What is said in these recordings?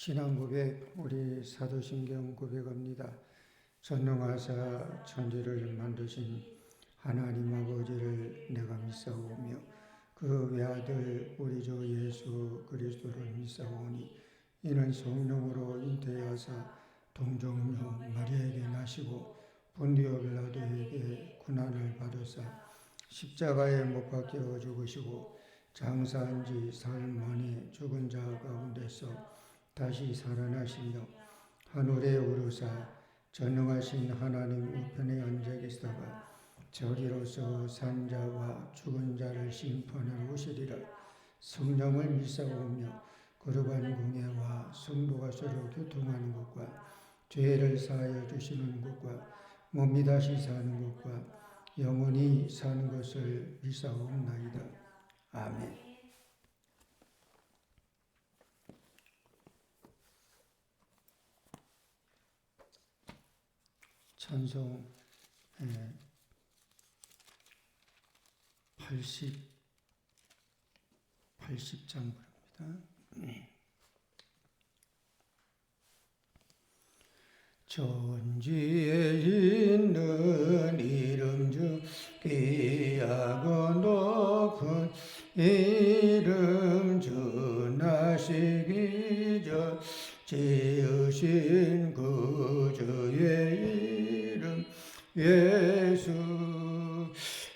신앙 고백, 우리 사도신경 고백합니다. 전능하사 천지를 만드신 하나님 아버지를 내가 믿사오며 그 외아들 우리 주 예수 그리스도를 믿사오니 이는 성령으로 잉태하사 동정녀 마리아에게 나시고 본디오 빌라도에게 고난을 받으사 십자가에 못 박혀 죽으시고 장사한 지 사흘 만에 죽은 자 가운데서 다시 살아나시며 하늘에 오르사 전능하신 하나님 우편에 앉아 계시다가 저리로서 산자와 죽은 자를 심판하러 오시리라. 성령을 믿사오며 거룩한 공예와 성도가 서로 교통하는 것과 죄를 사하여 주시는 것과 몸이 다시 사는 것과 영원히 사는 것을 믿사옵나이다. 아멘. 찬송 80장 부릅니다. 천지에 있는 이름 중 귀하고 높은 이름 전하시기 전 지으신 구주의 이름 예수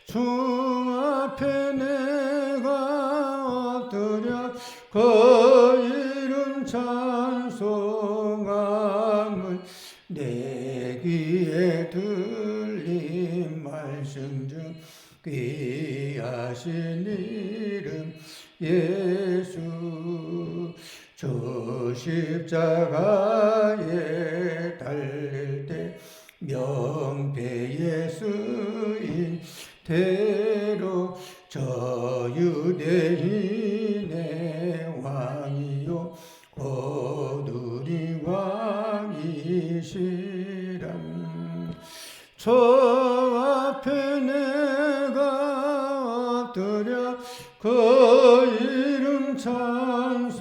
주 앞에 내가 엎드려 그 이름 찬송함을 내 귀에 들린 말씀 중 귀하신 이름 예수 저 십자가에 달릴 때 명패에 쓰인 대로 저 유대인의 왕이요 곧 우리 왕이시람 저 앞에 내가 엎드려 그 이름 찬송함을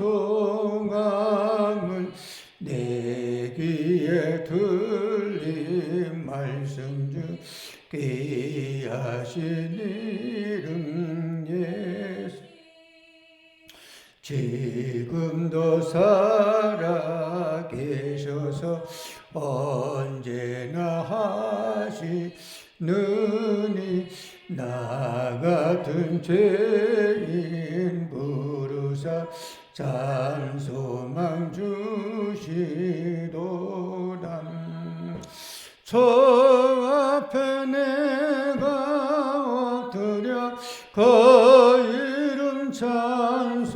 내 귀에 들린 말씀 중 귀하신 이름 예수 지금도 살아 계셔서 언제나 하시느니 나 같은 죄인 부르사 찬소망 주시도다 저 앞에 내가 엎드려 그 이름 찬송함을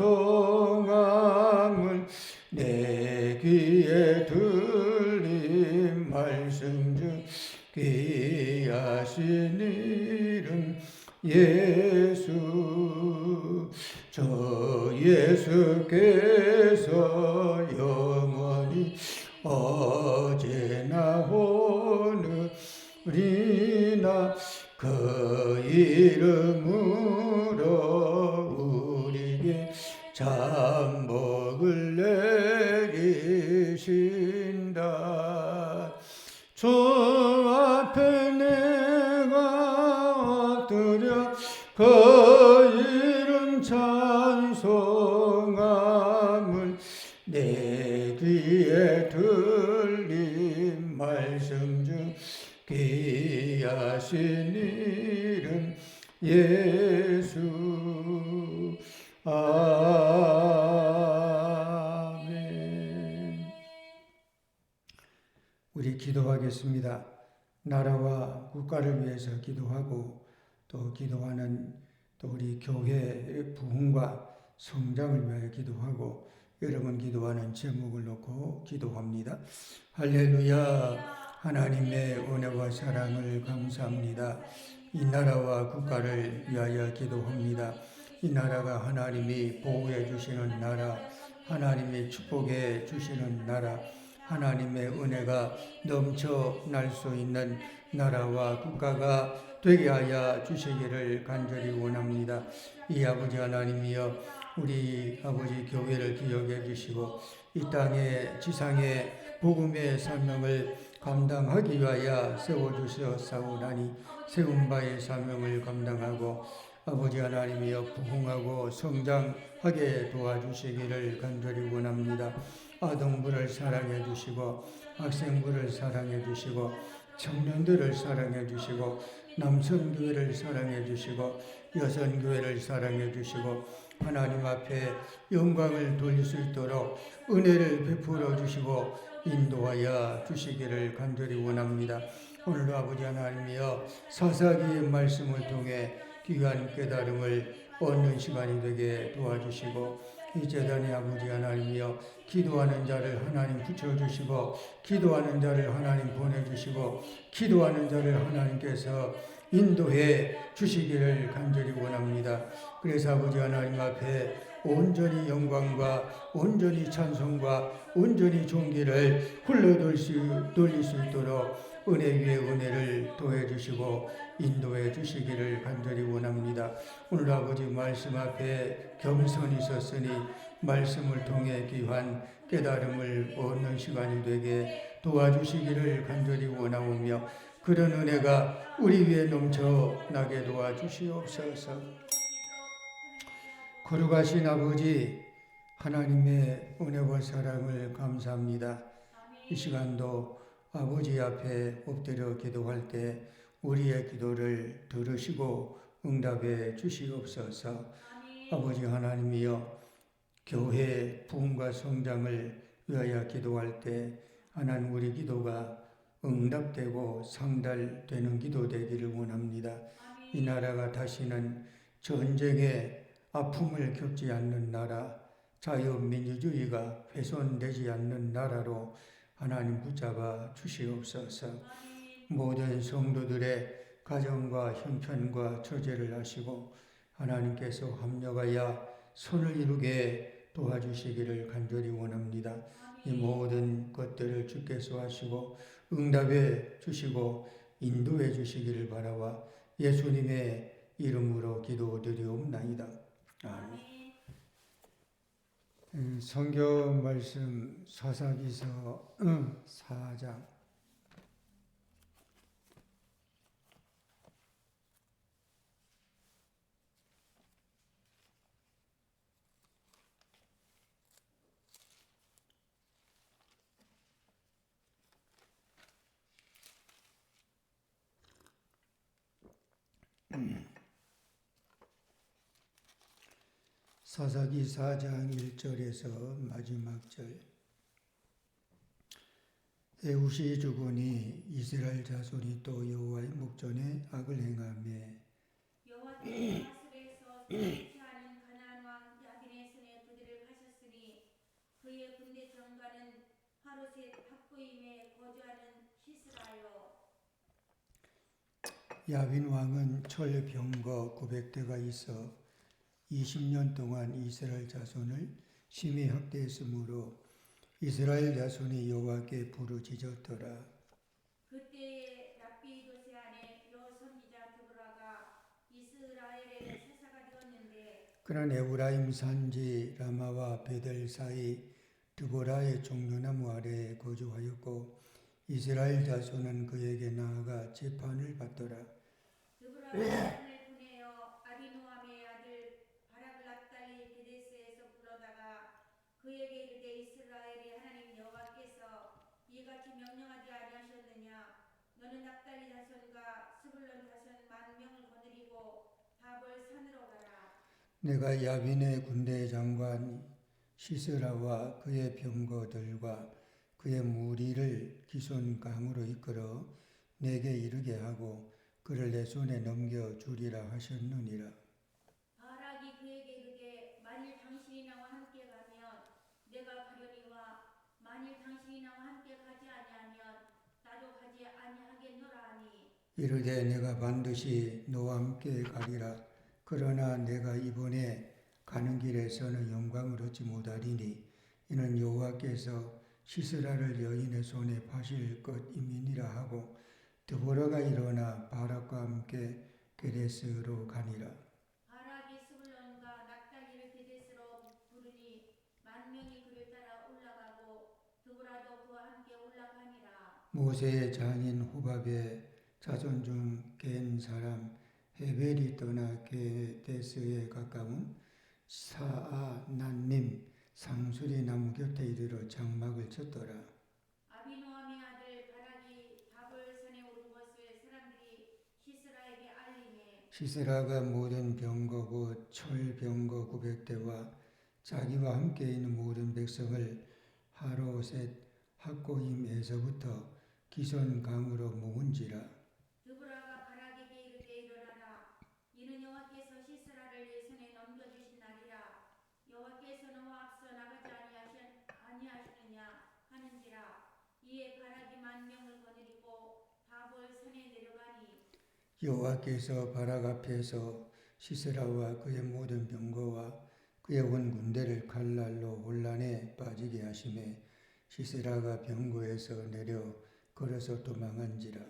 내 귀에 들린 말씀 중 귀하신 이름 예수 저 예수께서 영원히 어제나 오늘이나 그 이름으로 우리에게 잠복을 내리신다 저 앞에 내가 엎드려 그 이름 찬송함을 내 귀에 들린 말씀 중 귀하신 이름 예수 아멘. 우리 기도하겠습니다. 나라와 국가를 위해서 기도하고 또 기도하는 또 우리 교회의 부흥과 성장을 위하여 기도하고 여러분 기도하는 제목을 놓고 기도합니다. 할렐루야. 하나님의 은혜와 사랑을 감사합니다. 이 나라와 국가를 위하여 기도합니다. 이 나라가 하나님이 보호해 주시는 나라, 하나님이 축복해 주시는 나라, 하나님의 은혜가 넘쳐날 수 있는 나라와 국가가 되게 하여 주시기를 간절히 원합니다. 이 아버지 하나님이여, 우리 아버지 교회를 기억해 주시고 이 땅의 지상의 복음의 사명을 감당하기 위하여 세워주셨사오나니 세운 바의 사명을 감당하고 아버지 하나님이여 부흥하고 성장하게 도와주시기를 간절히 원합니다. 아동부를 사랑해 주시고 학생부를 사랑해 주시고 청년들을 사랑해 주시고 남성교회를 사랑해 주시고 여성교회를 사랑해 주시고 하나님 앞에 영광을 돌릴 수 있도록 은혜를 베풀어 주시고 인도하여 주시기를 간절히 원합니다. 오늘도 아버지 하나님이여 사사기의 말씀을 통해 귀한 깨달음을 얻는 시간이 되게 도와주시고 이 재단의 아버지 하나님이여 기도하는 자를 하나님 붙여주시고 기도하는 자를 하나님 보내주시고 기도하는 자를 하나님께서 인도해 주시기를 간절히 원합니다. 그래서 아버지 하나님 앞에 온전히 영광과 온전히 찬송과 온전히 존귀를 흘러돌릴 수 있도록 은혜 위에 은혜를 더해 주시고 인도해 주시기를 간절히 원합니다. 오늘 아버지 말씀 앞에 겸손히 섰으니 말씀을 통해 귀한 깨달음을 얻는 시간이 되게 도와주시기를 간절히 원하오며 그런 은혜가 우리 위에 넘쳐나게 도와주시옵소서. 거룩하신 아버지 하나님의 은혜와 사랑을 감사합니다. 이 시간도 아버지 앞에 엎드려 기도할 때 우리의 기도를 들으시고 응답해 주시옵소서. 아버지 하나님이여 교회 부흥과 성장을 위하여 기도할 때 하나님 우리 기도가 응답되고 상달되는 기도 되기를 원합니다. 이 나라가 다시는 전쟁의 아픔을 겪지 않는 나라, 자유민주주의가 훼손되지 않는 나라로 하나님 붙잡아 주시옵소서. 모든 성도들의 가정과 형편과 처제를 하시고 하나님께서 합력하여 손을 이루게 도와주시기를 간절히 원합니다. 이 모든 것들을 주께서 하시고 응답해 주시고 인도해 주시기를 바라와 예수님의 이름으로 기도드리옵나이다. 아멘. 성경 말씀 사사기서 4장 사사기 4장 1절에서 마지막 절. 에훗이 죽으니 이스라엘 자손이 또 여호와의 목전에 악을 행하며 여호와께서 다스에서 수치지 않은 가나안 왕 야빈의 손에 그들을 파셨으니 그의 군대 장관은 하루셋 학부임에 거주하는 시스라요. 야빈 왕은 철 병거 900대가 있어 20년 동안 이스라엘 자손을 심히 학대했으므로 이스라엘 자손이 여호와께 부르짖었더라. 그때에 랍비 도세 안에 여선지자 드보라가 이스라엘의 사사가 되었는데 그는 에브라임 산지 라마와 베델 사이 드보라의 종려나무 아래에 거주하였고 이스라엘 자손은 그에게 나아가 재판을 받더라. 드보라가 사람을 보내어 아비노함의 아들 바락을 납달리 게데스에서 불러다가 그에게 이르되 이스라엘의 하나님 여호와께서 이같이 명령하지 아니하셨느냐. 너는 납달리 자손과 스불론 자손 10,000명을 거느리고 다볼 산으로 가라. 내가 야빈의 군대 장관 시스라와 그의 병거들과 그의 무리를 기손 강으로 이끌어 내게 이르게 하고 그를 내 손에 넘겨주리라 하셨느니라. 바락이 그에게 이르되 만일 당신이 나와 함께 가면 내가 가려니와 만일 당신이 나와 함께 가지 아니하면 나도 가지 아니하겠노라 하니 이르되 내가 반드시 너와 함께 가리라. 그러나 내가 이번에 가는 길에서는 영광을 얻지 못하리니 이는 여호와께서 시스라를 여인의 손에 파실 것임이니라 하고 드보라가 일어나 바락과 함께 게데스로 가니라. 바락이 스불론과 납달리를 게데스로 부르니 만 명이 그를 따라 올라가고 드보라도 그와 함께 올라가니라. 모세의 장인 호밥의 자손 중 겐 사람 헤벨이 떠나 게데스에 가까운 사아난님 상수리 나무 곁에 이르러 장막을 쳤더라. 아비노함의 아들 바락이 다볼산에 오른 것을 사람들이 시스라에게 알리니 시스라가 모든 병거 곧 철병거 900대와 자기와 함께 있는 모든 백성을 하로셋 학고임에서부터 기손강으로 모은지라. 드보라가 바락에게 이르되 일어나라. 이는 여호와께서 시스라를 내 손에 넘겨주신 날이라. 여호와께서 너와 앞서 나가지 아니하시느냐 하는지라. 이에 바락이 만 명을 거느리고 다볼산에 내려가니 여호와께서 바락 앞에서 시스라와 그의 모든 병거와 그의 온 군대를 칼날로 혼란에 빠지게 하심에 시스라가 병거에서 내려 걸어서 도망한지라.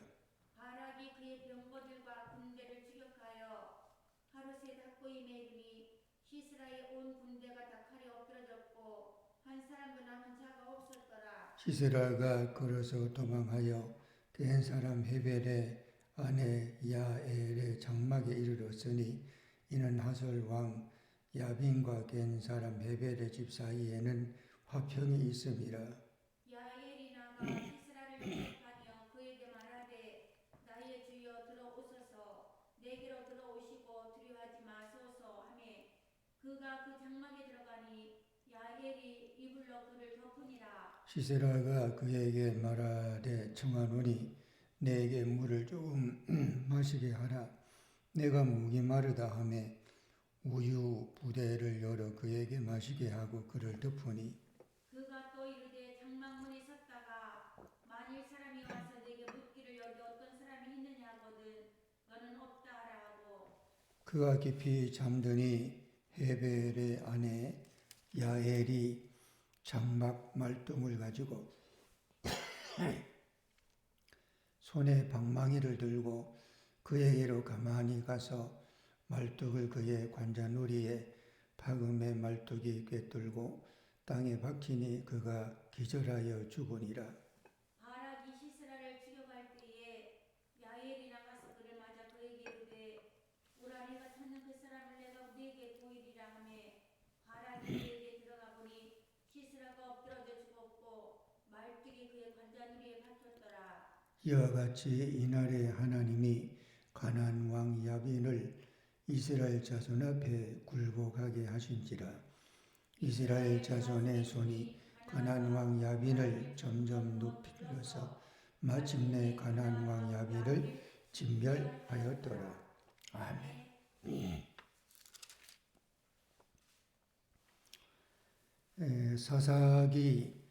바락이 그의 병거들과 군대를 추격하여 하루셋 학고임에 이르니 시스라의 온 군대가 다 칼에 엎드러졌고 한 사람도 남은 자가 없었더라. 시스라가 걸어서 도망하여 겐 사람 헤벨의 아내 야엘의 장막에 이르렀으니 이는 하솔 왕 야빈과 겐 사람 헤벨의 집 사이에는 화평이 있음이라. 야엘이 나가 시스라를 대적하며 그에게 말하되 나의 주여 들어오소서 내게로 들어오시고 두려워하지 마소서 하매 그가 그 장막에 들어가니 야엘이 이불로 그를 덮으니라. 시스라가 그에게 말하되 청하노니 내게 물을 조금 마시게 하라. 내가 목이 마르다 하매 우유 부대를 열어 그에게 마시게 하고 그를 덮으니 그가 또 이르되 장막문에 섰다가 만일 사람이 와서 내게 묻기를 여기 어떤 사람이 있느냐 하거든 너는 없다 하라 하고 그가 깊이 잠드니 헤벨의 아내 야엘이 장막 말뚝을 가지고 손에 방망이를 들고 그에게로 가만히 가서 말뚝을 그의 관자놀이에 박음의 말뚝이 꿰뚫고 땅에 박히니 그가 기절하여 죽으니라. 바락이 시스라를 추격할 때에 야엘이 나가서 그를 맞아 그에게 이르되 오라 내가 찾는 그 사람을 내가 네게 보이리라 하매 바락이 그에게 들어가 보니 시스라가 엎드러져 죽었고 말뚝이 그의 관자놀이에 박혔더라. 이와 같이 이날에 하나님이 가나안 왕 야빈을 이스라엘 자손 앞에 굴복하게 하신지라. 이스라엘 자손의 손이 가나안 왕 야빈을 점점 높이려서 마침내 가나안 왕 야빈을 진멸하였더라. 아멘. 사사기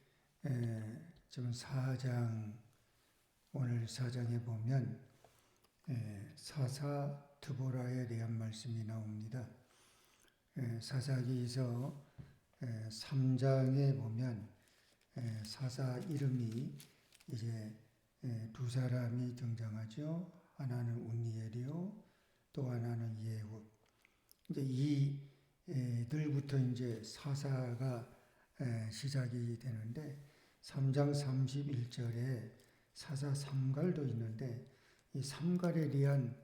지금 4장 오늘 4장에 보면 사사 드보라에 대한 말씀이 나옵니다. 사사기에서 3장에 보면 사사 이름이 이제 두 사람이 등장하죠. 하나는 운니엘이요, 또 하나는 예후. 이제 이들부터 이제 사사가 시작이 되는데 3장 31절에 사사 삼갈도 있는데 이 삼갈에 대한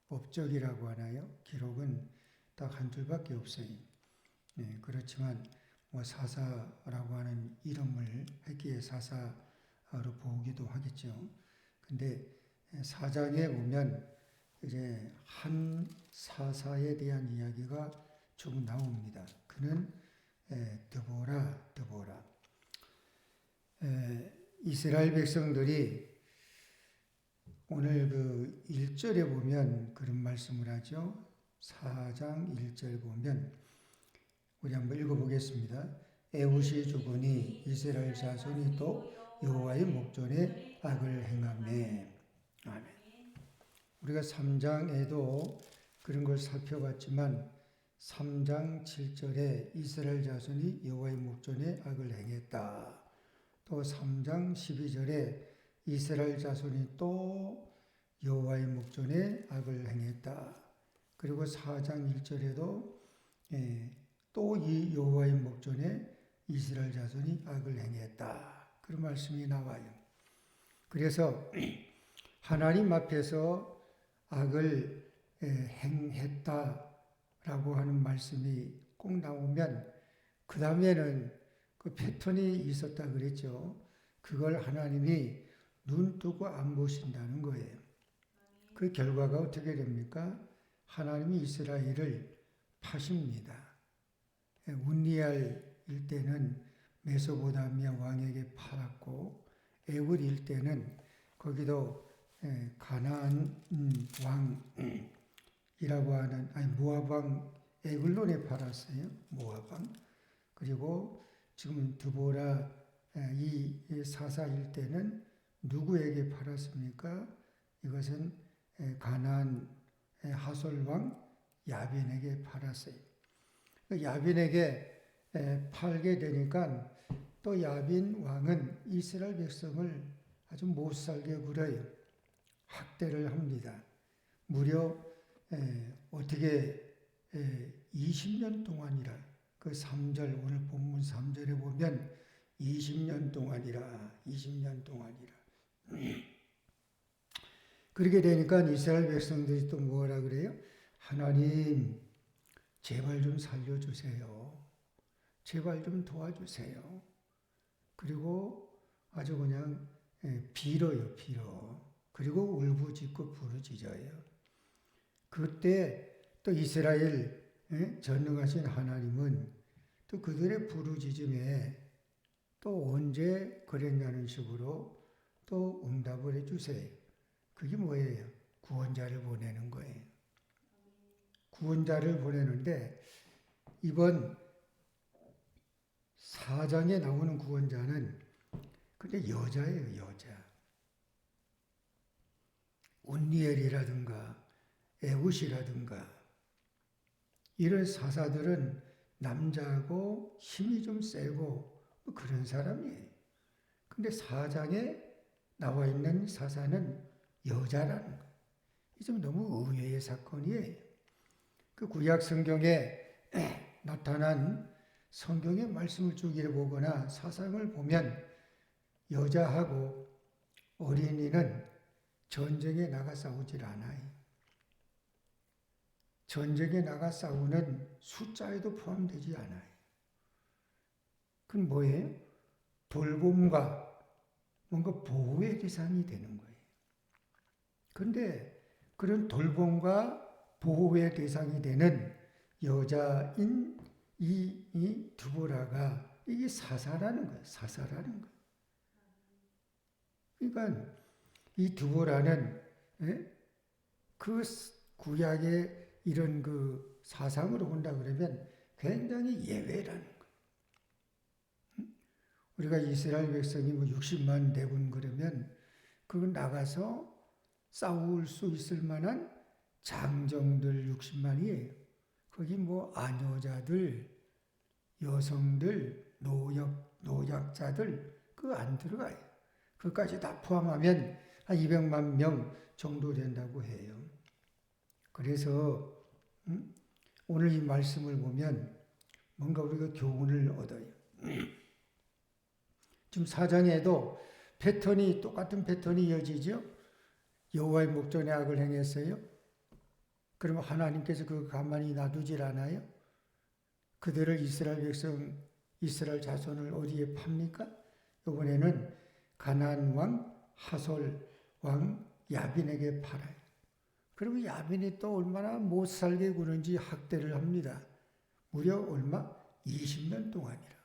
법적이라고 하나요? 기록은 딱 한 줄밖에 없어요. 그렇지만 뭐 사사라고 하는 이름을 했기에 사사로 보기도 하겠죠. 근데 4장에 보면 이제 한 사사에 대한 이야기가 쭉 나옵니다. 그는 드보라. 이스라엘 백성들이 오늘 그 1절에 보면 그런 말씀을 하죠. 4장 1절 보면 우리 한번 읽어보겠습니다. 에훗이 죽으니 이스라엘 자손이 또 여호와의 목전에 악을 행하매. 아멘. 우리가 3장에도 그런 걸 살펴봤지만 3장 7절에 이스라엘 자손이 여호와의 목전에 악을 행했다. 또 3장 12절에 이스라엘 자손이 또 여호와의 목전에 악을 행했다. 그리고 4장 1절에도 또 이 여호와의 목전에 이스라엘 자손이 악을 행했다. 그런 말씀이 나와요. 그래서 하나님 앞에서 악을 행했다라고 하는 말씀이 꼭 나오면 그 다음에는 그 패턴이 있었다 그랬죠. 그걸 하나님이 눈 뜨고 안 보신다는 거예요. 그 결과가 어떻게 됩니까? 하나님이 이스라엘을 파십니다. 운니엘일 때는 메소포타미아 왕에게 팔았고 애굽일 때는 거기도 가나안 왕이라고 하는 모압 왕 에글론에 팔았어요. 모압 왕. 그리고 지금 드보라 이 사사일 때는 누구에게 팔았습니까? 이것은 가나안 하솔 왕 야빈에게 팔았어요. 야빈에게 팔게 되니까 또 야빈 왕은 이스라엘 백성을 아주 못 살게 굴어요. 학대를 합니다. 무려 어떻게 20년 동안이라 그 3절 오늘 본문 3절에 보면 20년 동안이라 그렇게 되니까 이스라엘 백성들이 또 뭐라 그래요? 하나님 제발 좀 살려주세요. 제발 좀 도와주세요. 그리고 아주 그냥 빌어요. 그리고 울부짖고 부르짖어요. 그때 또 이스라엘 전능하신 하나님은 또 그들의 부르짖음에 또 언제 그랬냐는 식으로 또 응답을 해주세요. 그게 뭐예요? 구원자를 보내는 거예요. 구원자를 보내는데 이번 4장에 나오는 구원자는 근데 여자예요. 여자. 운니엘이라든가 에굿이라든가 이런 사사들은 남자고 힘이 좀 세고 그런 사람이에요. 근데 4장에 나와 있는 사사는 여자라는 거예요. 이 좀 너무 의외의 사건이에요. 그 구약 성경에 나타난 성경의 말씀을 쭉 읽어보거나 사상을 보면 여자하고 어린이는 전쟁에 나가 싸우질 않아요. 전쟁에 나가 싸우는 숫자에도 포함되지 않아요. 그건 뭐예요? 돌봄과 뭔가 보호의 대상이 되는 거예요. 그런데 그런 돌봄과 보호의 대상이 되는 여자인 이 드보라가 이게 사사라는 거예요. 사사라는 거예요. 그러니까 이 드보라는 그 구약의 이런 그 사상으로 본다 그러면 굉장히 예외라는 거예요. 우리가 이스라엘 백성이 뭐 60만 대군 그러면 그 나가서 싸울 수 있을 만한 장정들 60만이에요. 거기 뭐 아녀자들, 여성들, 노약자들 그거 안 들어가요. 그것까지 다 포함하면 한 200만 명 정도 된다고 해요. 그래서 오늘 이 말씀을 보면 뭔가 우리가 교훈을 얻어요. 지금 4장에도 똑같은 패턴이 이어지죠. 여호와의 목전에 악을 행했어요. 그러면 하나님께서 그거 가만히 놔두질 않아요? 그들을 이스라엘 자손을 어디에 팝니까? 이번에는 가나안 왕 하솔 왕 야빈에게 팔아요. 그러면 야빈이 또 얼마나 못 살게 구는지 학대를 합니다. 무려 얼마? 20년 동안이라.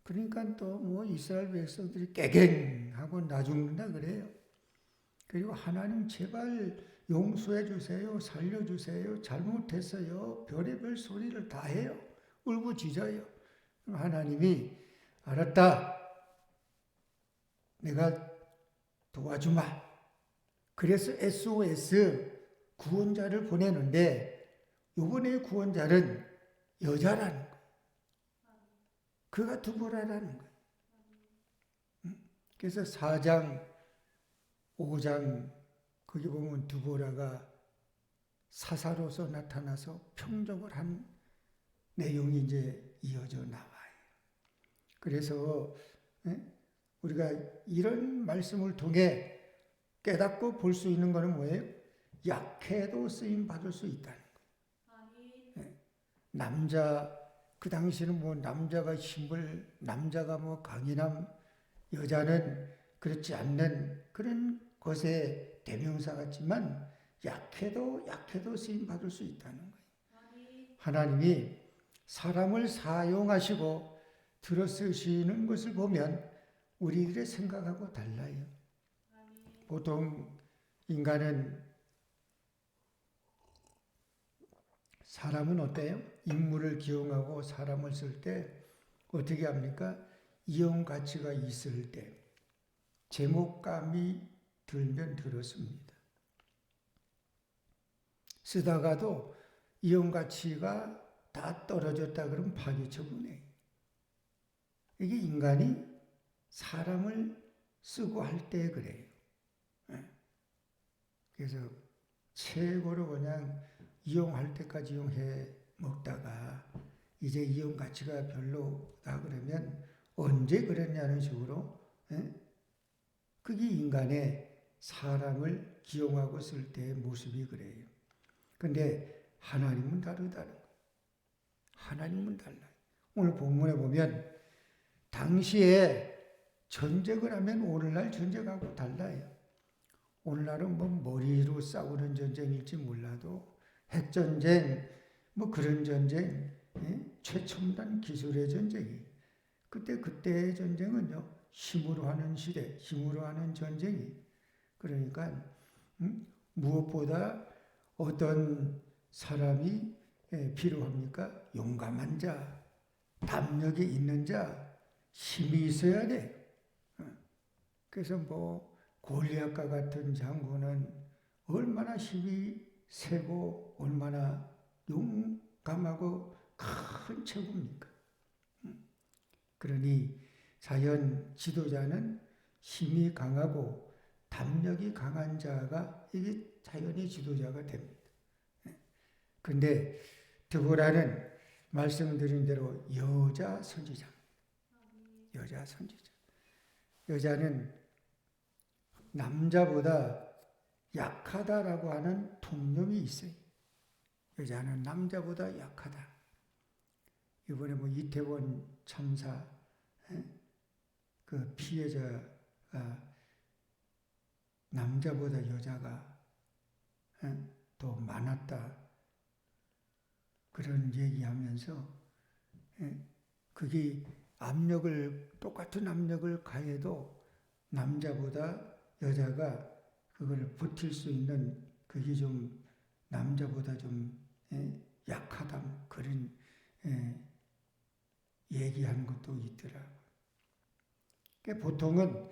그러니까 또 뭐 이스라엘 백성들이 깨갱하고 나 죽는다 그래요. 그리고 하나님 제발 용서해 주세요. 살려주세요. 잘못했어요. 별의별 소리를 다 해요. 울부짖어요. 그럼 하나님이 알았다. 내가 도와주마. 그래서 SOS 구원자를 보내는데 이번에 구원자는 여자라는 거예요. 그가 두보라라는 거예요. 그래서 4장, 5장 거기 보면 두보라가 사사로서 나타나서 평정을 한 내용이 이제 이어져 나와요. 그래서 우리가 이런 말씀을 통해 깨닫고 볼 수 있는 것은 뭐예요? 약해도 쓰임 받을 수 있다는 거예요. 남자, 그 당시에는 뭐 남자가 힘을, 남자가 뭐 강인함, 여자는 그렇지 않는 그런 것의 대명사 같지만 약해도 쓰임 받을 수 있다는 거예요. 하나님이 사람을 사용하시고 들어 쓰시는 것을 보면 우리들의 생각하고 달라요. 보통 인간은, 사람은 어때요? 인물을 기용하고 사람을 쓸 때 어떻게 합니까? 이용 가치가 있을 때 제목감이 들면 들었습니다. 쓰다가도 이용 가치가 다 떨어졌다 그러면 파기 처분해요. 이게 인간이 사람을 쓰고 할 때 그래요. 그래서 최고로 그냥 이용할 때까지 이용해 먹다가 이제 이용 가치가 별로다 그러면 언제 그랬냐는 식으로, 그게 인간의 사람을 기용하고 쓸 때의 모습이 그래요. 근데 하나님은 다르다는 거예요. 하나님은 달라요. 오늘 본문에 보면 당시에 전쟁을 하면 오늘날 전쟁하고 달라요. 오늘날은 뭐 머리로 싸우는 전쟁일지 몰라도 핵전쟁, 뭐 그런 전쟁, 최첨단 기술의 전쟁이. 그때의 전쟁은요, 힘으로 하는 시대, 힘으로 하는 전쟁이. 그러니까, 무엇보다 어떤 사람이 필요합니까? 용감한 자, 담력이 있는 자, 힘이 있어야 돼. 그래서 뭐 골리앗과 같은 장군은 얼마나 힘이 세고 얼마나 용감하고 큰 체구입니까? 그러니 자연 지도자는 힘이 강하고 담력이 강한 자가 이게 자연의 지도자가 됩니다. 그런데 드보라는 말씀드린 대로 여자 선지자입니다. 여자 선지자. 여자는 남자보다 약하다라고 하는 통념이 있어요. 여자는 남자보다 약하다. 이번에 뭐 이태원 참사 그 피해자가 남자보다 여자가 더 많았다. 그런 얘기하면서 그게 똑같은 압력을 가해도 남자보다 여자가 그걸 버틸 수 있는 그게 좀 남자보다 좀 약하다. 그런 얘기하는 것도 있더라고요. 그러니까 보통은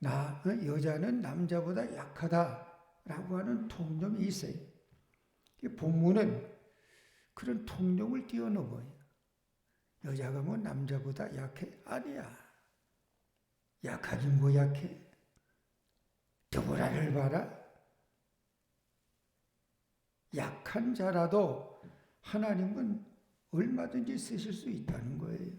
여자는 남자보다 약하다라고 하는 통념이 있어요. 본문은 그런 통념을 뛰어넘어요. 여자가 뭐 남자보다 약해? 아니야. 약하긴 뭐 약해? 드보라를 봐라. 약한 자라도 하나님은 얼마든지 쓰실 수 있다는 거예요.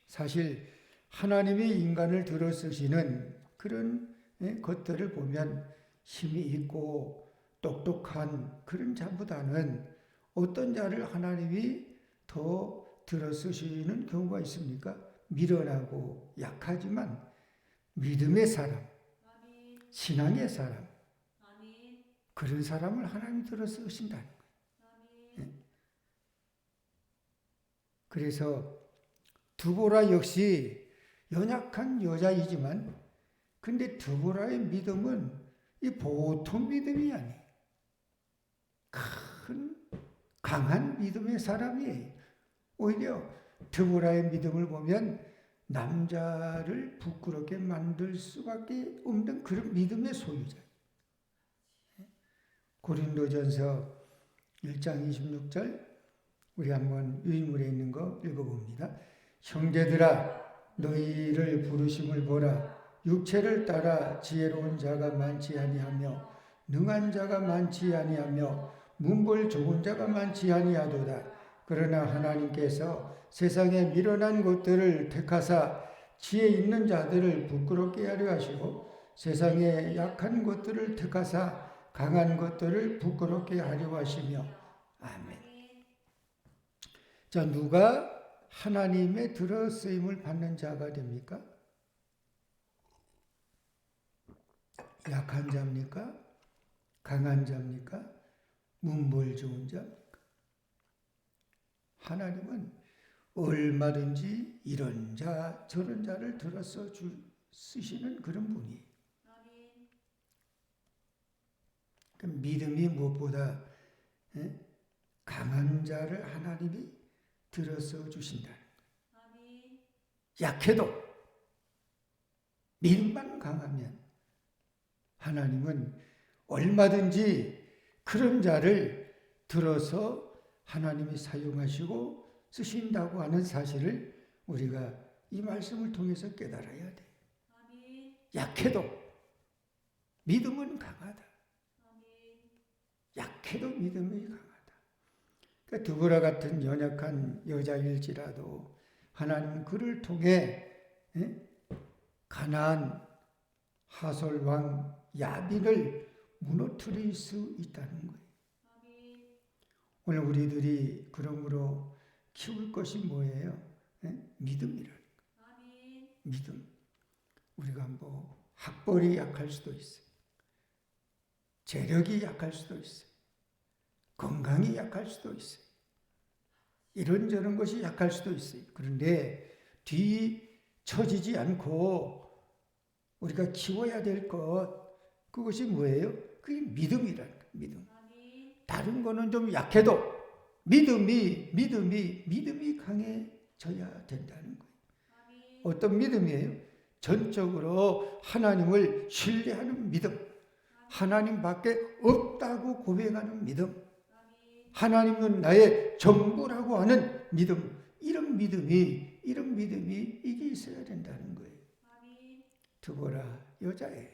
사실 하나님이 인간을 들어 쓰시는 그런 것들을 보면 힘이 있고 똑똑한 그런 자보다는 어떤 자를 하나님이 더 들어 쓰시는 경우가 있습니까? 미련하고 약하지만 믿음의 사람, 신앙의 사람, 그런 사람을 하나님이 들어 쓰신다는 거예요. 그래서 드보라 역시 연약한 여자이지만 근데 드보라의 믿음은 이 보통 믿음이 아니에요. 강한 믿음의 사람이에요. 오히려 드보라의 믿음을 보면 남자를 부끄럽게 만들 수밖에 없는 그런 믿음의 소유자예요. 고린도전서 1장 26절 우리 한번 유인물에 있는 거 읽어봅니다. 형제들아 너희를 부르심을 보라. 육체를 따라 지혜로운 자가 많지 아니하며 능한 자가 많지 아니하며 문벌 좋은 자가 많지 아니하도다. 그러나 하나님께서 세상에 미련한 것들을 택하사 지혜 있는 자들을 부끄럽게 하려 하시고 세상에 약한 것들을 택하사 강한 것들을 부끄럽게 하려 하시며. 아멘. 자, 누가 하나님의 들어쓰임을 받는 자가 됩니까? 약한 자입니까? 강한 자입니까? 문벌 좋은 자입니까? 하나님은 얼마든지 이런 자 저런 자를 들어서 쓰시는 그런 분이에요. 그러니까 믿음이 무엇보다 강한 자를 하나님이 들어서 주신다는 거예요. 약해도 믿음만 강하면 하나님은 얼마든지 그런 자를 들어서 하나님이 사용하시고 쓰신다고 하는 사실을 우리가 이 말씀을 통해서 깨달아야 돼. 약해도 믿음은 강하다. 약해도 믿음이 강하다. 그러니까 드보라 같은 연약한 여자일지라도 하나님은 그를 통해 가나안 하솔 왕 야빈을 무너뜨릴 수 있다는 거예요. 오늘 우리들이 그러므로 키울 것이 뭐예요? 믿음이라는 거예요. 믿음. 우리가 뭐 학벌이 약할 수도 있어요. 재력이 약할 수도 있어요. 건강이 약할 수도 있어요. 이런저런 것이 약할 수도 있어요. 그런데 뒤처지지 않고 우리가 키워야 될 것, 그것이 뭐예요? 그게 믿음이라는 거예요. 믿음. 다른 거는 좀 약해도 믿음이 강해져야 된다는 거예요. 어떤 믿음이에요? 전적으로 하나님을 신뢰하는 믿음. 하나님밖에 없다고 고백하는 믿음. 하나님은 나의 전부라고 하는 믿음. 이런 믿음이 이게 있어야 된다는 거예요. 드보라 여자예요.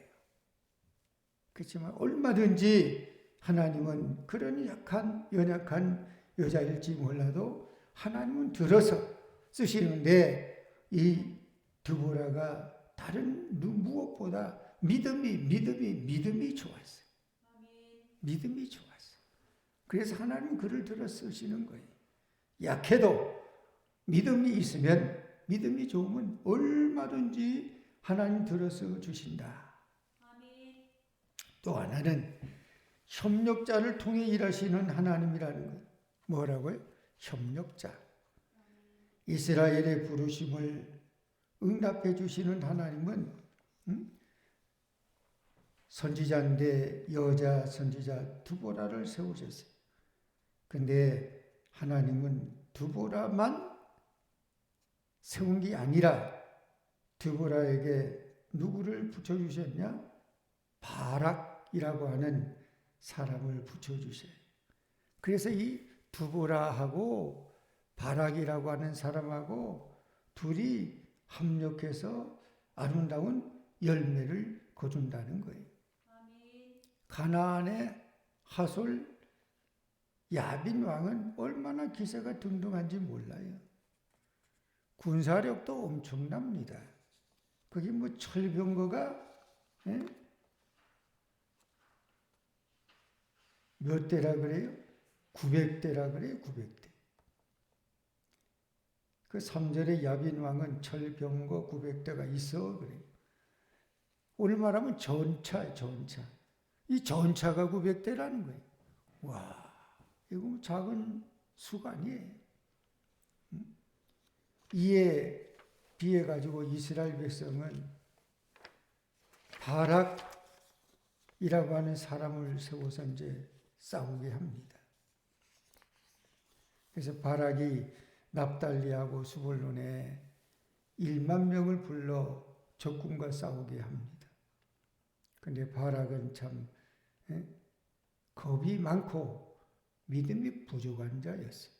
그렇지만 얼마든지 하나님은 그런 연약한 여자일지 몰라도 하나님은 들어서 쓰시는데 이 드보라가 다른 무엇보다 믿음이 좋았어요. 믿음이 좋았어요. 그래서 하나님은 그를 들어 쓰시는 거예요. 약해도 믿음이 있으면, 믿음이 좋으면 얼마든지 하나님 들어서 주신다. 또 하나는 협력자를 통해 일하시는 하나님이라는 거예요. 뭐라고요? 협력자. 이스라엘의 부르심을 응답해 주시는 하나님은 선지자인데 여자 선지자 드보라를 세우셨어요. 근데 하나님은 드보라만 세운 게 아니라 드보라에게 누구를 붙여주셨냐? 바락이라고 하는 사람을 붙여주셔요. 그래서 이 드보라하고 바락이라고 하는 사람하고 둘이 합력해서 아름다운 열매를 거둔다는 거예요. 가나안의 하솔 야빈 왕은 얼마나 기세가 등등한지 몰라요. 군사력도 엄청납니다. 그게 뭐 철병거가 몇 대라 그래요? 900대라 그래요. 900대. 그 3절의 야빈 왕은 철병거 900대가 있어 그래요. 오늘 말하면 전차. 이 전차가 900대라는 거예요. 와, 이거 뭐 작은 수가 아니에요. 이에 비해 가지고 이스라엘 백성은 바락이라고 하는 사람을 세워서 이제 싸우게 합니다. 그래서 바락이 납달리하고 수볼론에 1만 명을 불러 적군과 싸우게 합니다. 근데 바락은 참 겁이 많고 믿음이 부족한 자였어요.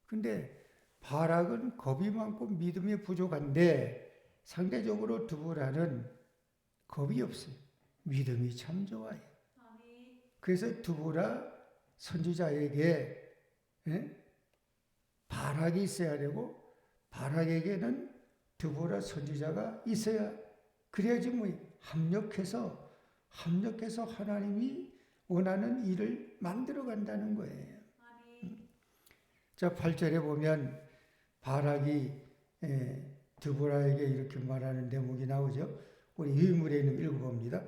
근데 바락은 겁이 많고 믿음이 부족한데 상대적으로 드보라는 겁이 없어요. 믿음이 참 좋아요. 아멘. 그래서 드보라 선지자에게 바락이 있어야 되고 바락에게는 드보라 선지자가 있어야 그래야지 뭐 합력해서 하나님이 원하는 일을 만들어 간다는 거예요. 아멘. 자, 8절에 보면 바락이 드보라에게 이렇게 말하는 대목이 나오죠. 우리 유인물에 있는 읽어봅니다.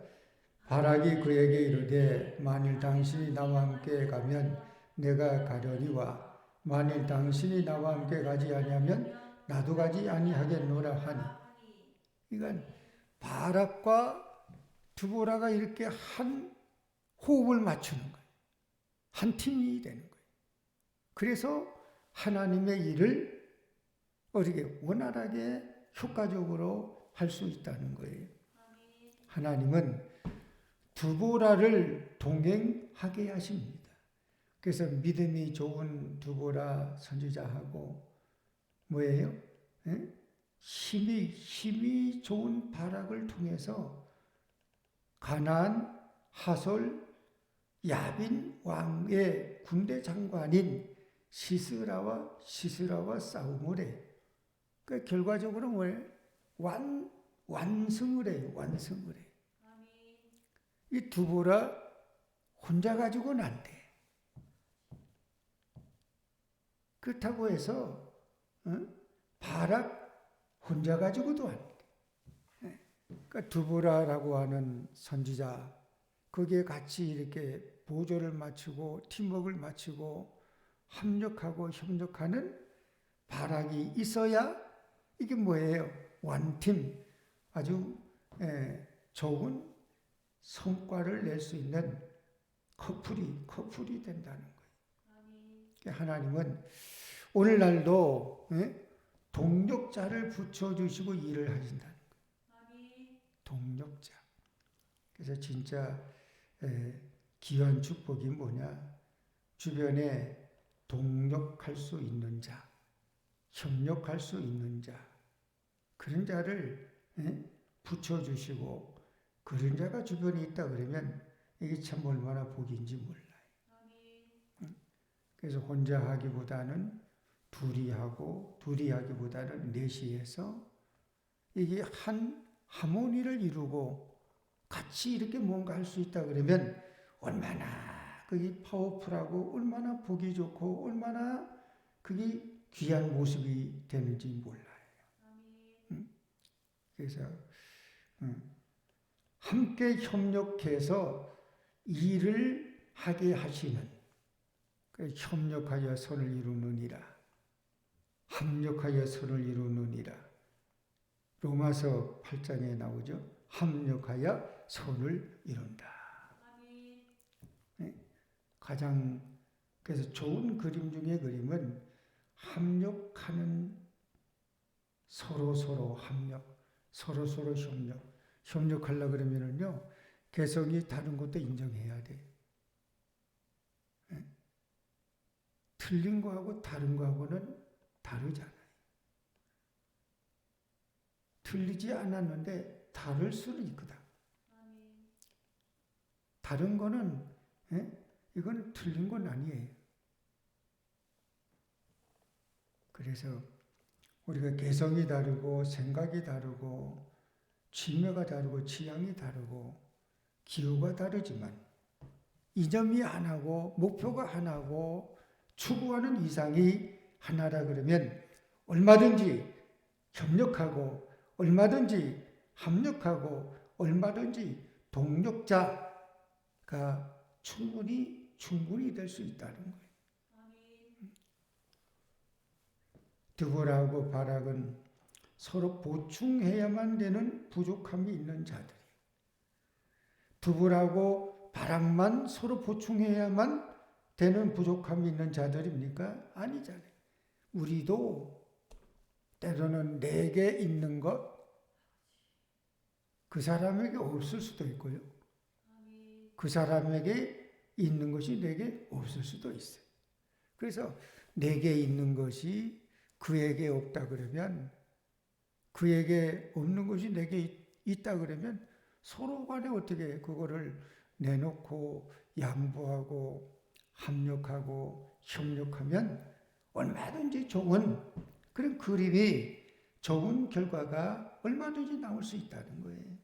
바락이 그에게 이르되 만일 당신이 나와 함께 가면 내가 가려니와 만일 당신이 나와 함께 가지 아니하면 나도 가지 아니하겠노라 하니. 이건 바락과 드보라가 이렇게 한 호흡을 맞추는 거예요. 한 팀이 되는 거예요. 그래서 하나님의 일을 어떻게 원활하게 효과적으로 할 수 있다는 거예요. 하나님은 드보라를 동행하게 하십니다. 그래서 믿음이 좋은 드보라 선지자하고 뭐예요? 힘이 좋은 바락을 통해서 가나안 하솔 야빈 왕의 군대 장관인 시스라와 싸움을 해. 그 결과적으로 뭐예요? 완승을 해요. 완승을 해. 이 드보라 혼자 가지고는 안 돼. 그렇다고 해서 바락 혼자 가지고도 안 돼. 그러니까 드보라라고 하는 선지자 거기에 같이 이렇게 보조를 맞추고 팀워크를 맞추고 합력하고 협력하는 바락이 있어야 이게 뭐예요? 원팀 아주 좋은 성과를 낼 수 있는 커플이 된다는 거예요. 하나님은 오늘날도 동력자를 붙여주시고 일을 하신다는 거예요. 동력자. 그래서 진짜 귀한 축복이 뭐냐? 주변에 동력할 수 있는 자, 협력할 수 있는 자, 그런 자를 붙여주시고 그런 자가 주변에 있다 그러면 이게 참 얼마나 복인지 몰라요. 그래서 혼자 하기보다는 둘이 하고 둘이 하기보다는 넷이 해서 이게 한 하모니를 이루고 같이 이렇게 뭔가 할 수 있다 그러면 얼마나 그게 파워풀하고 얼마나 보기 좋고 얼마나 그게 귀한 모습이 되는지 몰라요. 그래서 함께 협력해서 일을 하게 하시는 협력하여 선을 이루느니라. 합력하여 선을 이루느니라. 로마서 8장에 나오죠. 합력하여 선을 이룬다. 가장 그래서 좋은 그림 중에 그림은 합력하는 서로 합력, 서로 협력하려 그러면은요 개성이 다른 것도 인정해야 돼. 틀린 거하고 다른 거하고는 다르잖아요. 틀리지 않았는데 다를 수는 있거든. 다른 거는 이건 틀린 건 아니에요. 그래서 우리가 개성이 다르고 생각이 다르고 취미가 다르고 취향이 다르고 기호가 다르지만 이념이 하나고 목표가 하나고 추구하는 이상이 하나라 그러면 얼마든지 협력하고 얼마든지 합력하고 얼마든지 동력자가 충분히 될 수 있다는 거예요. 드보라하고 바락은 서로 보충해야만 되는 부족함이 있는 자들이에요. 드보라하고 바락만 서로 보충해야만 되는 부족함이 있는 자들입니까? 아니잖아요. 우리도 때로는 내게 있는 것 그 사람에게 없을 수도 있고요. 그 사람에게 있는 것이 내게 없을 수도 있어요. 그래서 내게 있는 것이 그에게 없다 그러면, 그에게 없는 것이 내게 있다 그러면 서로 간에 어떻게 그거를 내놓고 양보하고 합력하고 협력하면 얼마든지 좋은 그런 그림이, 좋은 결과가 얼마든지 나올 수 있다는 거예요.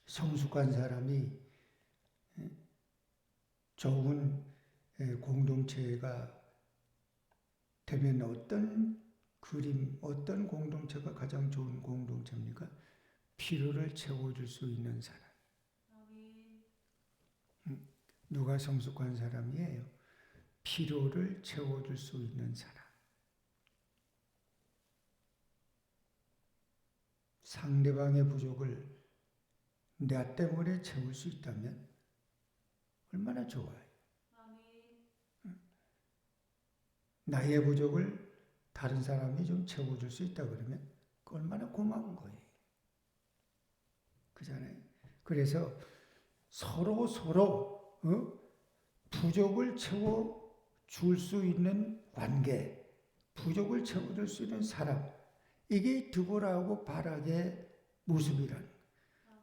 성숙한 사람이 좋은 공동체가 되면 어떤 그림, 어떤 공동체가 가장 좋은 공동체입니까? 필요를 채워줄 수 있는 사람. 누가 성숙한 사람이에요? 필요를 채워줄 수 있는 사람. 상대방의 부족을 나 때문에 채울 수 있다면 얼마나 좋아요. 나의 부족을 다른 사람이 좀 채워줄 수 있다 그러면 얼마나 고마운 거예요. 그잖아요. 그래서 서로 부족을 채워줄 수 있는 관계, 부족을 채워줄 수 있는 사람, 이게 드보라하고 바락의 모습이라는 거예요.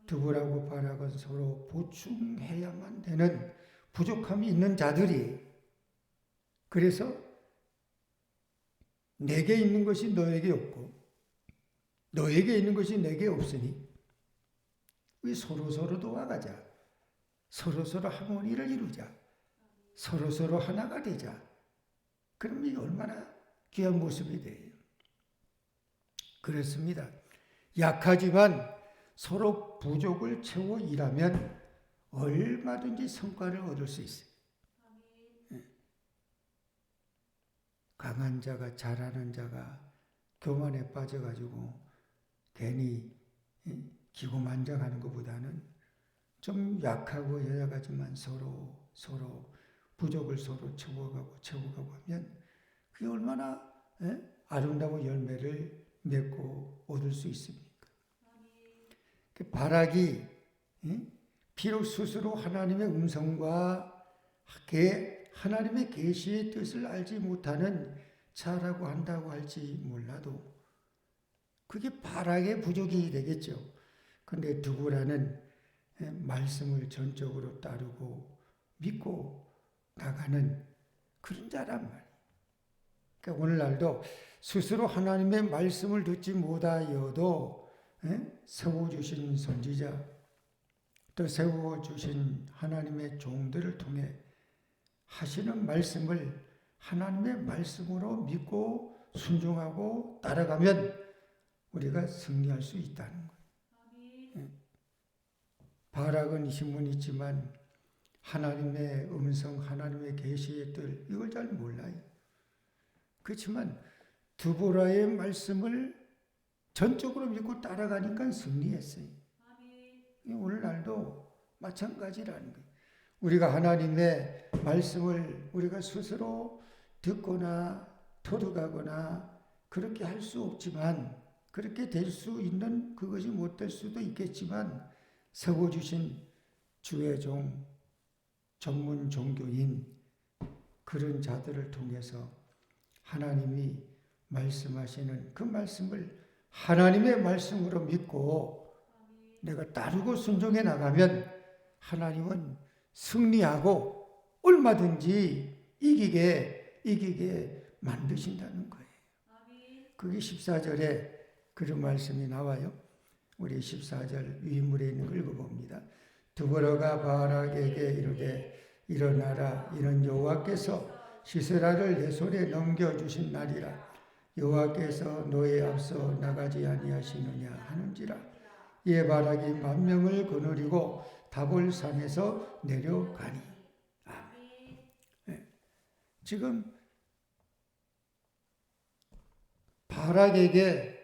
드보라하고 바락은 서로 보충해야만 되는 부족함이 있는 자들이, 그래서 내게 있는 것이 너에게 없고 너에게 있는 것이 내게 없으니 우리 서로 도와가자. 서로 하모니를 이루자. 서로 하나가 되자. 그럼 이게 얼마나 귀한 모습이 돼요. 그렇습니다. 약하지만 서로 부족을 채워 일하면 얼마든지 성과를 얻을 수 있어요. 강한 자가, 잘하는 자가 교만에 빠져가지고 괜히 기고만장하는 것보다는 좀 약하고 연약하지만 서로 부족을 서로 채워가고 하면 그게 얼마나 아름다운 열매를 맺고 얻을 수 있습니까? 바락이 비록 스스로 하나님의 음성과 하나님의 계시의 뜻을 알지 못하는 자라고 한다고 할지 몰라도 그게 바락의 부족이 되겠죠. 그런데 드보라는 말씀을 전적으로 따르고 믿고 나가는 그런 자란 말이에요. 그러니까 오늘날도 스스로 하나님의 말씀을 듣지 못하여도 세워주신 선지자, 또 세워주신 하나님의 종들을 통해 하시는 말씀을 하나님의 말씀으로 믿고 순종하고 따라가면 우리가 승리할 수 있다는 거예요. 바락은 힘은 있지만 하나님의 음성, 하나님의 계시의 뜻 이걸 잘 몰라요. 그렇지만 드보라의 말씀을 전적으로 믿고 따라가니까 승리했어요. 오늘날도 마찬가지라는 거예요. 우리가 하나님의 말씀을 우리가 스스로 듣거나 토득하거나 그렇게 할 수 없지만, 그렇게 될 수 있는 그것이 못 될 수도 있겠지만 세워주신 주의 종, 전문 종교인 그런 자들을 통해서 하나님이 말씀하시는 그 말씀을 하나님의 말씀으로 믿고 내가 따르고 순종해 나가면 하나님은 승리하고 얼마든지 이기게 만드신다는 거예요. 그게 14절에 그런 말씀이 나와요. 우리 14절 위문에 있는 걸 읽어봅니다. 드보라가 바락에게 이르되 일어나라, 이는 여호와께서 시스라를 내 손에 넘겨주신 날이라. 여호와께서 너의 앞서 나가지 아니하시느냐 하는지라. 이에 바락이 만명을 거느리고 다볼산에서 내려가니. 네. 지금 바락에게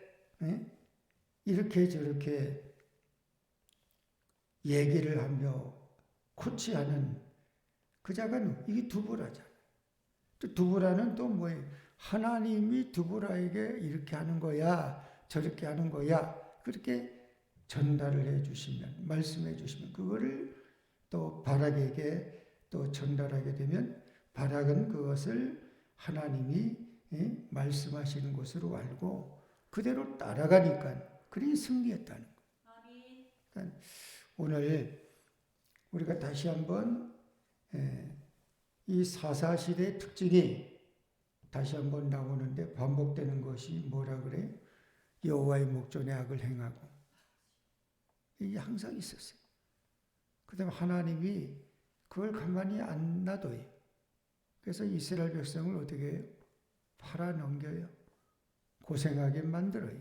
이렇게 저렇게 얘기를 하며 코치하는 그 자가 이게 드보라잖아요. 또 드보라는 또 뭐예요? 하나님이 드보라에게 이렇게 하는 거야, 저렇게 하는 거야, 그렇게 전달을 해 주시면, 말씀해 주시면 그거를 또 바락에게 또 전달하게 되면 바락은 그것을 하나님이 말씀하시는 것으로 알고 그대로 따라가니까 그리 승리했다는 거예요. 그러니까 오늘 우리가 다시 한번 이 사사시대의 특징이 다시 한번 나오는데 반복되는 것이 뭐라 그래요? 여호와의 목전에 악을 행하고, 이게 항상 있었어요. 그 다음에 하나님이 그걸 가만히 안 놔둬요. 그래서 이스라엘 백성을 어떻게 해요? 팔아넘겨요. 고생하게 만들어요.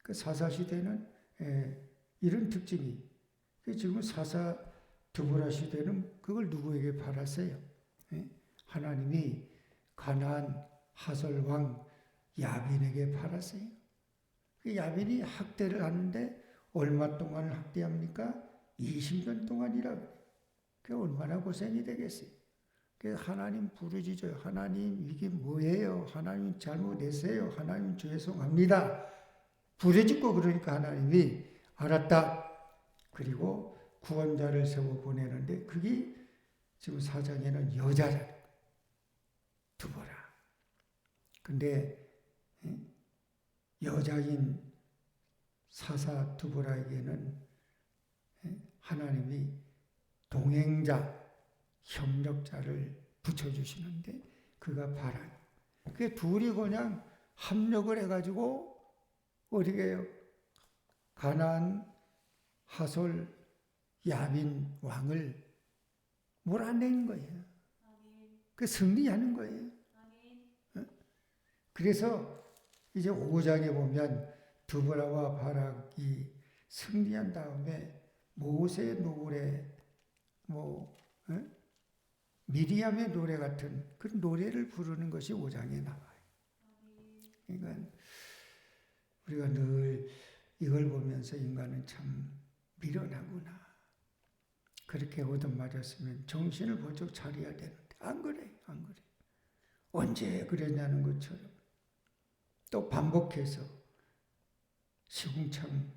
그 사사시대는 이런 특징이, 지금 사사 드보라 시대는 그걸 누구에게 팔았어요? 하나님이 가나안 하솔 왕 야빈에게 팔았어요. 그 야빈이 학대를 하는데 얼마 동안을 학대합니까? 20년 동안이라고. 그게 얼마나 고생이 되겠어요. 그래서 하나님 부르짖어요. 하나님 이게 뭐예요? 하나님 잘못했어요. 하나님 죄송합니다. 부르짖고 그러니까 하나님이 알았다. 그리고 구원자를 세워 보내는데 그게 지금 사장에는 여자라. 드보라. 근데 여자인 사사 드보라에게는 하나님이 동행자, 협력자를 붙여주시는데 그가 바락. 그 둘이 그냥 합력을 해가지고 어디게요? 가나안 하솔 야빈 왕을 몰아낸 거예요. 그 승리하는 거예요. 그래서 이제 5장에 보면 드보라와 바락이 승리한 다음에 모세의 노래, 미리암의 노래 같은 그 노래를 부르는 것이 5장에 나와요. 그러니까 우리가 늘 이걸 보면서 인간은 참 미련하구나. 그렇게 얻어맞았으면 정신을 번쩍 차려야 되는데 안 그래. 언제 그랬냐는 것처럼 또 반복해서 시궁창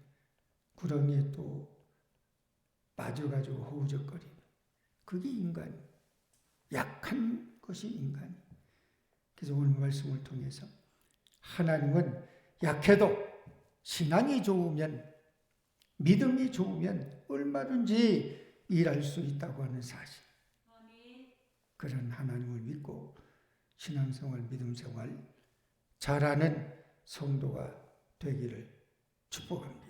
구렁이에 또 빠져가지고 허우적거리는 그게 인간, 약한 것이 인간. 그래서 오늘 말씀을 통해서 하나님은 약해도 신앙이 좋으면, 믿음이 좋으면 얼마든지 일할 수 있다고 하는 사실. 그런 하나님을 믿고 신앙생활, 믿음생활 잘하는 성도가 되기를 축복합니다.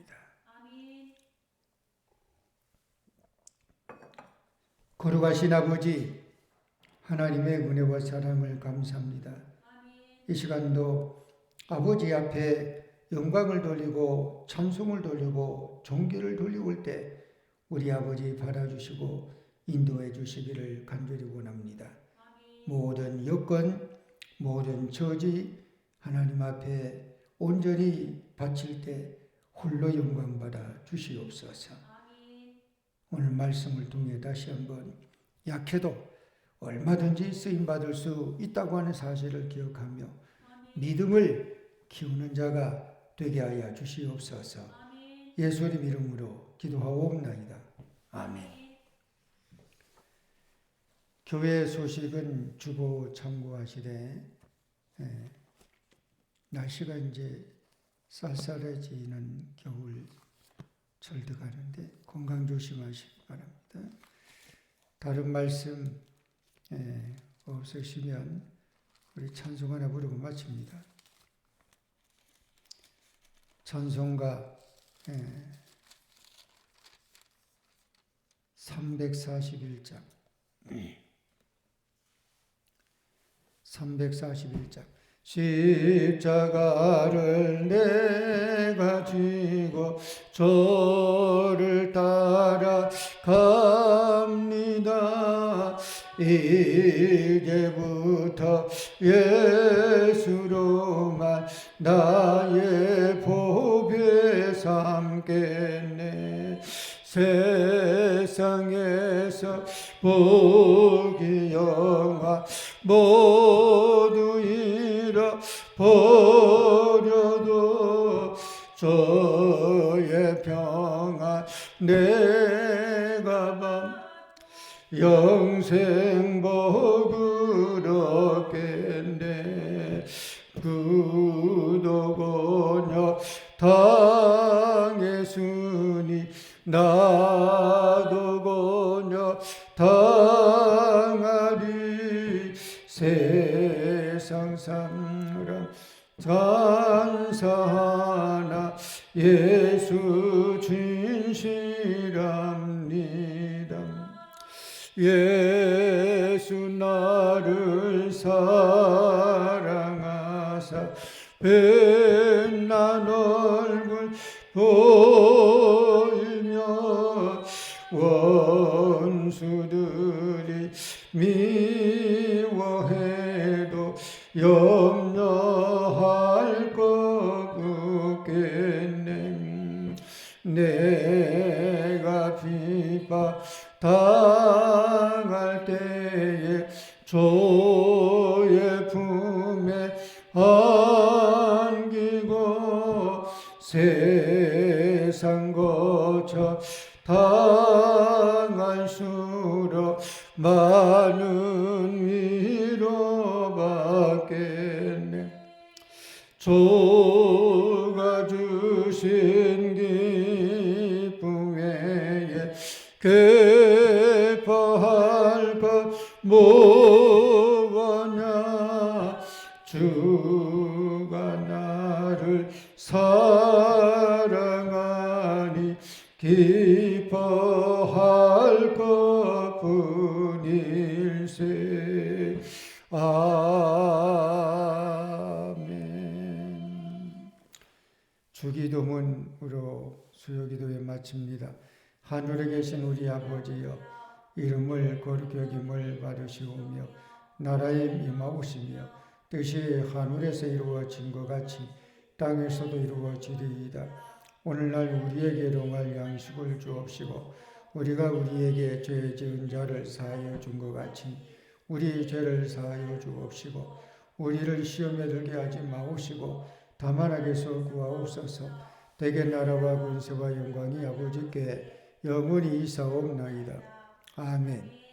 거룩하신 아버지, 하나님의 은혜와 사랑을 감사합니다. 이 시간도 아버지 앞에 영광을 돌리고 찬송을 돌리고 존귀를 돌리고 올 때 우리 아버지 받아주시고 인도해 주시기를 간절히 원합니다. 모든 여건, 모든 저지 하나님 앞에 온전히 바칠 때 홀로 영광 받아 주시옵소서. 오늘 말씀을 통해 다시 한번 약해도 얼마든지 쓰임받을 수 있다고 하는 사실을 기억하며 믿음을 키우는 자가 되게 하여 주시옵소서. 예수님 이름으로 기도하옵나이다. 아멘. 교회 소식은 주보 참고하시되 날씨가 이제 쌀쌀해지는 겨울 절들어가는데 건강 조심하시기 바랍니다. 다른 말씀 없으시면 우리 찬송 하나 부르고 마칩니다. 찬송가 341장 341장 십자가를 내가 지고 저를 따라 갑니다. 이제부터 예수로만 나의 보배 삼겠네. 세상에서 복이 영화 모두 잃어버려도 저 내가 영생복을 얻겠네. 그도고냐 당했으니 나도고냐 당하리. 세상 사람 감사하나 예수 진실합니다. 예수 나를 사랑하사 빛난 얼굴 보이며 원수들이 미워해도 염려할 것 없겠네. 내가 비파 당할 때에 주의 품에 안기고 세상 거쳐 당할수록 많은 위로받겠네. 주가 주신 기쁨 외에 기뻐할 것 무엇냐. 주가 나를 사랑하니 기뻐할 것뿐일세. 아멘. 주기도문으로 수요기도에 마칩니다. 하늘에 계신 우리 아버지여, 이름을 거룩히 여김을 받으시오며 나라에 임하오시며 뜻이 하늘에서 이루어진 것 같이 땅에서도 이루어지리이다. 오늘날 우리에게 일용할 양식을 주옵시고 우리가 우리에게 죄 지은 자를 사하여 준 것 같이 우리 죄를 사하여 주옵시고 우리를 시험에 들게 하지 마옵시고 다만 악에서 구하옵소서. 대개 나라와 권세와 영광이 아버지께 영원히 있사옵나이다. 아멘.